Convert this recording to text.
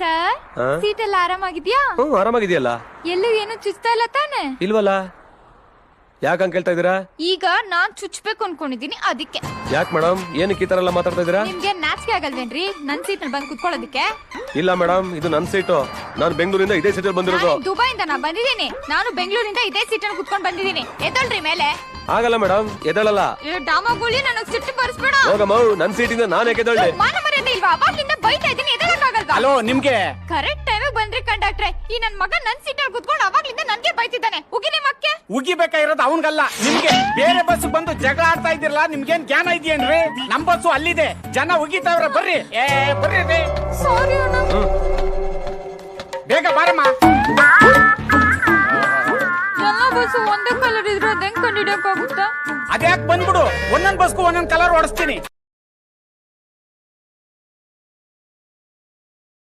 Sir seat ಎಲ್ಲ ಆರಾಮಾಗಿದ್ಯಾ? ಆರಾಮಾಗಿದೆಯಲ್ಲ. ಎಲ್ಲೂ ಏನು ಚುಚ್ತಾ ಇಲ್ಲ ತಾನೆ? ಇಲ್ವಲ್ಲ. ಯಾಕಂಗ್ ಕೇಳ್ತಾ ಇದೀರಾ? ಈಗ ನಾನ್ ಚುಚ್ಬೇಕು ಅನ್ಕೊಂಡಿದೀನಿ ಅದಕ್ಕೆ. ಯಾಕೆ ಮೇಡಮ್, ಏನಕ್ಕೆ ಈ ತರ ಎಲ್ಲ ಮಾತಾಡ್ತಾ ಇದೀರಾ? ನಿಮ್ಗೆ ನಾಚಿಕೆ ಆಗಲ್ವೇನ್ರಿ ನನ್ ಸೀಟ್ ನಲ್ಲಿ ಬಂದು ಕುತ್ಕೊಳ್ಳೋದಕ್ಕೆ? ಇಲ್ಲ ಮೇಡಮ್, ಇದು ನನ್ ಸೀಟು. ನಾನು ಬೆಂಗಳೂರಿಂದ ಇದೇ ಸೀಟಲ್ಲಿ ಬಂದಿರೋದು. ದುಬೈಯಿಂದ ನಾ ಬಂದಿದ್ದೀನಿ. ನಾನು ಬೆಂಗಳೂರಿಂದ ಇದೇ ಸೀಟಲ್ಲಿ ಕುತ್ಕೊಂಡು ಬಂದಿದ್ದೀನಿ. ಎದ್ದಳ್ರಿ ಮೇಲೆ. ಆಗಲ್ಲ ಮೇಡಮ್, ಎದಳಲ್ಲ. ಡಾಮಾಗುಳಿ ನನಗ್ ಸಿಟ್ಟು ಬರ್ಸ್ಬೇಡ. ಹೋಗಮ್ಮ, ನನ್ ಸೀಟಿಂದ ನಾನು ಯಾಕೆ ಎದಳ್ಳಿ? ಮಾನ ಮರ್ಯಾದೆ ಇಲ್ವಾ? ಅವಾಗ್ಲಿಂದ ಬೈತಾ ಇದ್ದೀನಿ, ಎದಳಕ್ಕಾಗಲ್ವಾ? ಹಲೋ, ನಿಮ್ಗೆ ಕರೆಕ್ಟ್ ಟೈಮಿಗೆ ಬಂದ್ರಿ ಕಂಡಕ್ಟ್ರೆ. ಈ ನನ್ ಮಗ ನನ್ ಸೀಟಲ್ಲಿ ಕುತ್ಕೊಂಡು ಅವಾಗ್ಲಿಂದ ನನ್ಗೆ ಬೈತಿದ್ದಾನೆ. ಉಗಿ ನಿಮ್ಮಕ್ಕೆ ಉಗಿಬೇಕಾಗಿರೋದು ಅವನ್ಗಲ್ಲ ನಿಮ್ಗೆ. ಬೇರೆ ಬಸ್ ಬಂದು ಜಗಳ ಆಡ್ತಾ ಇದ್ದೀರಲ್ಲ, ನಿಮ್ಗೇನ್ ಜ್ಞಾನ ಇದೆಯೇನ್ರಿ? ನಮ್ ಬಸ್ಸು ಅಲ್ಲಿದೆ, ಜನ ಉಗಿತಾವ್ರ. ಬರ್ರಿ ಬರ್ರಿ ರೀ. ಸಾರಿ ಅಣ್ಣ. ಬೇಗ ಬಾರಮ್ಮ. ಎಲ್ಲ ಬಸ್ಸು ಒಂದೇ ಕಲರ್ ಇದ್ರೆ ಅದ್ ಹೆಂಗ್ ಕಂಡಿಡಿಯಕ್ಕಾಗುತ್ತಾ? ಅದ್ಯಾಕ್ ಬಂದ್ಬಿಡು, ಒಂದೊಂದ್ ಬಸ್ಗೂ ಒಂದೊಂದ್ ಕಲರ್ ಓಡಿಸ್ತೀನಿ.